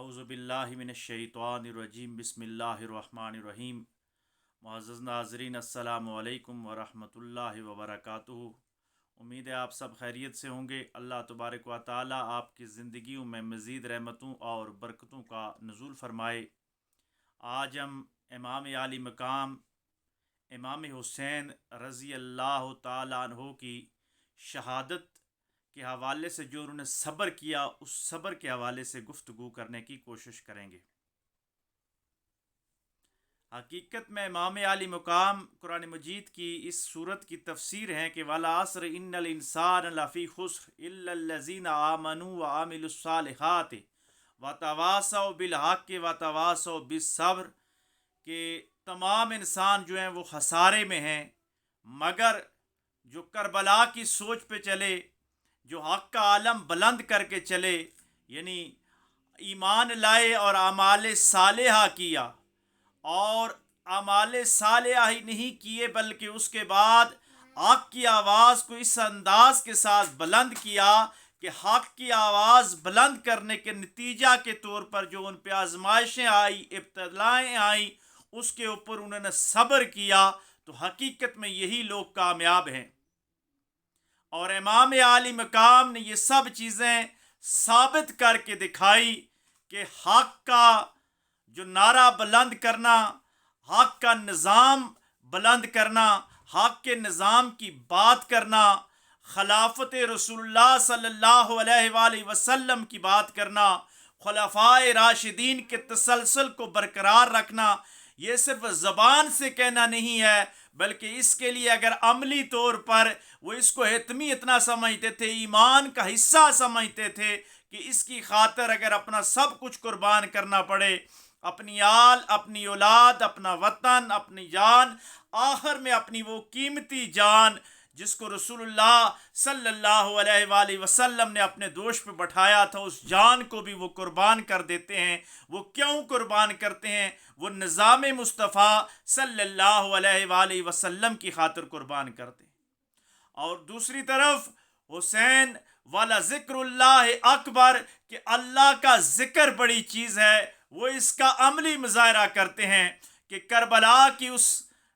اعوذ باللہ من الشیطان الرجیم بسم اللہ الرحمن الرحیم۔ معزز ناظرین السلام علیکم ورحمۃ اللہ وبرکاتہ۔ امید ہے آپ سب خیریت سے ہوں گے۔ اللہ تبارک و تعالی آپ کی زندگیوں میں مزید رحمتوں اور برکتوں کا نزول فرمائے۔ آج ہم امام عالی مقام امام حسین رضی اللہ تعالیٰ عنہ کی شہادت کے حوالے سے جو انہوں نے صبر کیا، اس صبر کے حوالے سے گفتگو کرنے کی کوشش کریں گے۔ حقیقت میں امام عالی مقام قرآن مجید کی اس صورت کی تفسیر ہے کہ وَالْعَصْرِ إِنَّ الْإِنسَانَ لَفِي خُسْرٍ إِلَّا الَّذِينَ آمَنُوا وَعَمِلُوا الصَّالِحَاتِ وَتَوَاصَوْا بِالْحَقِّ وَتَوَاصَوْا بِالصَّبْرِ، کہ تمام انسان جو ہیں وہ خسارے میں ہیں، مگر جو کربلا کی سوچ پہ چلے، جو حق کا عالم بلند کر کے چلے، یعنی ایمان لائے اور اعمال صالحہ کیا، اور اعمال صالحہ ہی نہیں کیے بلکہ اس کے بعد حق کی آواز کو اس انداز کے ساتھ بلند کیا کہ حق کی آواز بلند کرنے کے نتیجہ کے طور پر جو ان پہ آزمائشیں آئی، ابتلائیں آئیں، اس کے اوپر انہوں نے صبر کیا، تو حقیقت میں یہی لوگ کامیاب ہیں۔ اور امام عالی مقام نے یہ سب چیزیں ثابت کر کے دکھائی کہ حق کا جو نعرہ بلند کرنا، حق کا نظام بلند کرنا، حق کے نظام کی بات کرنا، خلافت رسول اللہ صلی اللہ علیہ وآلہ وسلم کی بات کرنا، خلفائے راشدین کے تسلسل کو برقرار رکھنا، یہ صرف زبان سے کہنا نہیں ہے، بلکہ اس کے لیے اگر عملی طور پر وہ اس کو حتمی اتنا سمجھتے تھے، ایمان کا حصہ سمجھتے تھے کہ اس کی خاطر اگر اپنا سب کچھ قربان کرنا پڑے، اپنی آل، اپنی اولاد، اپنا وطن، اپنی جان، آخر میں اپنی وہ قیمتی جان جس کو رسول اللہ صلی اللہ علیہ وآلہ وسلم نے اپنے دوش پہ بٹھایا تھا، اس جان کو بھی وہ قربان کر دیتے ہیں۔ وہ کیوں قربان کرتے ہیں؟ وہ نظام مصطفیٰ صلی اللہ علیہ وآلہ وسلم کی خاطر قربان کرتے ہیں۔ اور دوسری طرف حسین والا ذکر اللہ اکبر، کہ اللہ کا ذکر بڑی چیز ہے، وہ اس کا عملی مظاہرہ کرتے ہیں کہ کربلا کی اس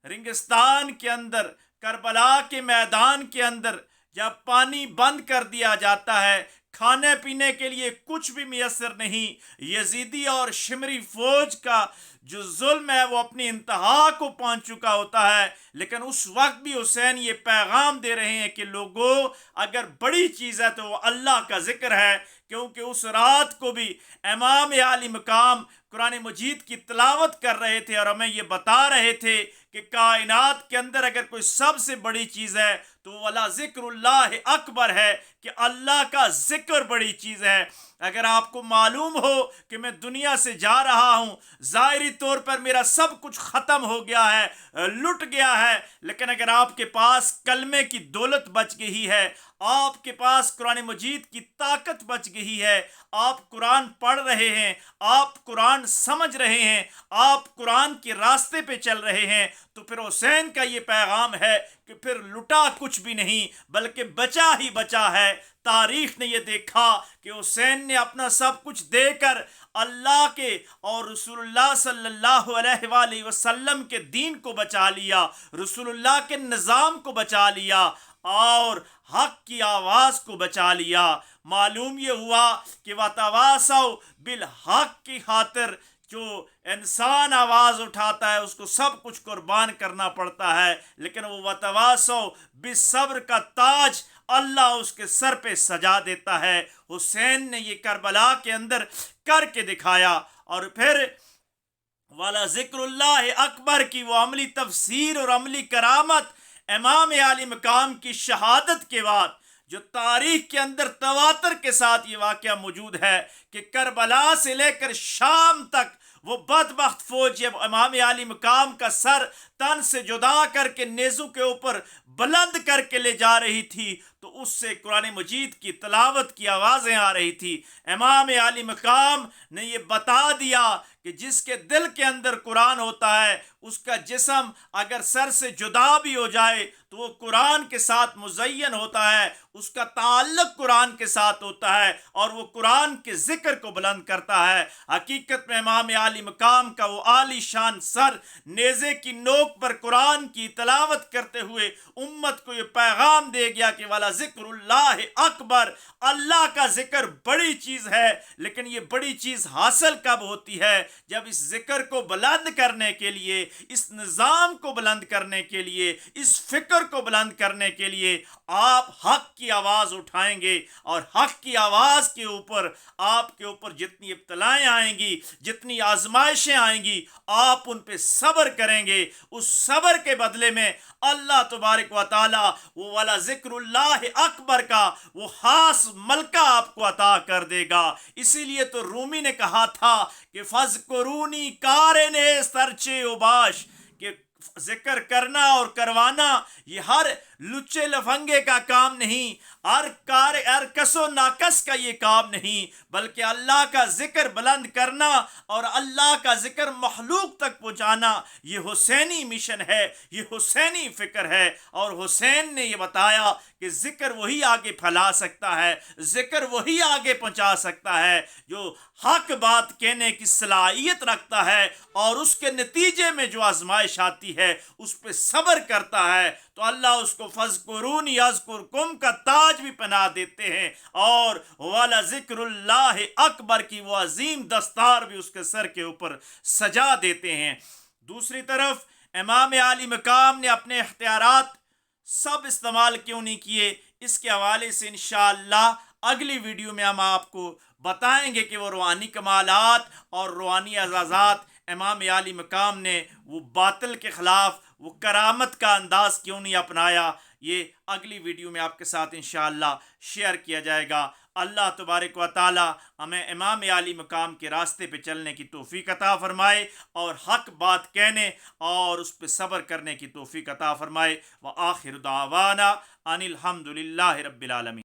رنگستان کے اندر، کربلا کے میدان کے اندر جب پانی بند کر دیا جاتا ہے، کھانے پینے کے لیے کچھ بھی میسر نہیں، یزیدی اور شمری فوج کا جو ظلم ہے وہ اپنی انتہا کو پہنچ چکا ہوتا ہے، لیکن اس وقت بھی حسین یہ پیغام دے رہے ہیں کہ لوگوں، اگر بڑی چیز ہے تو وہ اللہ کا ذکر ہے، کیونکہ اس رات کو بھی امام عالی مقام قرآن مجید کی تلاوت کر رہے تھے اور ہمیں یہ بتا رہے تھے کہ کائنات کے اندر اگر کوئی سب سے بڑی چیز ہے تو ولا ذکر اللہ اکبر ہے، کہ اللہ کا ذکر بڑی چیز ہے۔ اگر آپ کو معلوم ہو کہ میں دنیا سے جا رہا ہوں، ظاہری طور پر میرا سب کچھ ختم ہو گیا ہے، لٹ گیا ہے، لیکن اگر آپ کے پاس کلمے کی دولت بچ گئی ہے، آپ کے پاس قرآن مجید کی طاقت بچ گئی ہے، آپ قرآن پڑھ رہے ہیں، آپ قرآن سمجھ رہے ہیں، آپ قرآن کے راستے پہ چل رہے ہیں، تو پھر حسین کا یہ پیغام ہے کہ پھر لٹا کچھ بھی نہیں بلکہ بچا ہی بچا ہے۔ تاریخ نے یہ دیکھا کہ حسین نے اپنا سب کچھ دے کر اللہ کے اور رسول اللہ صلی اللہ علیہ وآلہ وسلم کے دین کو بچا لیا، رسول اللہ کے نظام کو بچا لیا، اور حق کی آواز کو بچا لیا۔ معلوم یہ ہوا کہ وَتَوَاصَوْا بِالْحَقِّ کی خاطر جو انسان آواز اٹھاتا ہے اس کو سب کچھ قربان کرنا پڑتا ہے، لیکن وہ وَتَوَاصَوْا بِالصَّبْرِ کا تاج اللہ اس کے سر پہ سجا دیتا ہے۔ حسین نے یہ کربلا کے اندر کر کے دکھایا۔ اور پھر والا ذکر اللہ اکبر کی وہ عملی تفسیر اور عملی کرامت امام عالی مقام کی شہادت کے بعد جو تاریخ کے اندر تواتر کے ساتھ یہ واقعہ موجود ہے کہ کربلا سے لے کر شام تک وہ بدبخت فوج جب امام عالی مقام کا سر تن سے جدا کر کے نیزوں کے اوپر بلند کر کے لے جا رہی تھی، تو اس سے قرآن مجید کی تلاوت کی آوازیں آ رہی تھی۔ امام عالی مقام نے یہ بتا دیا کہ جس کے دل کے اندر قرآن ہوتا ہے اس کا جسم اگر سر سے جدا بھی ہو جائے تو وہ قرآن کے ساتھ مزین ہوتا ہے، اس کا تعلق قرآن کے ساتھ ہوتا ہے اور وہ قرآن کے ذکر کو بلند کرتا ہے۔ حقیقت میں امام عالی مقام کا وہ عالی شان سر نیزے کی نوک پر قرآن کی تلاوت کرتے ہوئے امت کو یہ پیغام دے گیا کہ والا ذکر اللہ اکبر، اللہ کا ذکر بڑی چیز ہے، لیکن یہ بڑی چیز حاصل کب ہوتی ہے؟ جب اس ذکر کو بلند کرنے کے لیے، اس نظام کو بلند کرنے کے لیے، اس فکر کو بلند کرنے کے لیے آپ حق کی آواز اٹھائیں گے، اور حق کی آواز کے اوپر آپ کے اوپر جتنی ابتلائیں آئیں گی، جتنی آزمائشیں آئیں گی، آپ ان پہ صبر کریں گے۔ اس صبر کے بدلے میں اللہ تبارک و تعالی وہ والا ذکر اللہ اکبر کا وہ خاص ملکہ آپ کو عطا کر دے گا۔ اسی لیے تو رومی نے کہا تھا کہ فذکرونی کارن سرچے اوباش، کہ ذکر کرنا اور کروانا یہ ہر لچے لفنگے کا کام نہیں، ہر کس و ناکس کا یہ کام نہیں، بلکہ اللہ کا ذکر بلند کرنا اور اللہ کا ذکر مخلوق تک پہنچانا یہ حسینی مشن ہے، یہ حسینی فکر ہے۔ اور حسین نے یہ بتایا کہ ذکر وہی آگے پھیلا سکتا ہے، ذکر وہی آگے پہنچا سکتا ہے جو حق بات کہنے کی صلاحیت رکھتا ہے اور اس کے نتیجے میں جو آزمائش آتی ہے اس پہ صبر کرتا ہے، تو اللہ اس کو فذکرونی اذکرکم کا تاج بھی پہنا دیتے ہیں اور والا ذکر اللہ اکبر کی وہ عظیم دستار بھی اس کے سر کے اوپر سجا دیتے ہیں۔ دوسری طرف امام عالی مقام نے اپنے اختیارات سب استعمال کیوں نہیں کیے، اس کے حوالے سے انشاءاللہ اگلی ویڈیو میں ہم آپ کو بتائیں گے کہ وہ روحانی کمالات اور روحانی اعزازات امام عالی مقام نے وہ باطل کے خلاف وہ کرامت کا انداز کیوں نہیں اپنایا۔ یہ اگلی ویڈیو میں آپ کے ساتھ انشاءاللہ شیئر کیا جائے گا۔ اللہ تبارک و تعالی ہمیں امام عالی مقام کے راستے پہ چلنے کی توفیق عطا فرمائے اور حق بات کہنے اور اس پہ صبر کرنے کی توفیق عطا فرمائے۔ وآخر دعوانا ان الحمد للہ رب العالمین۔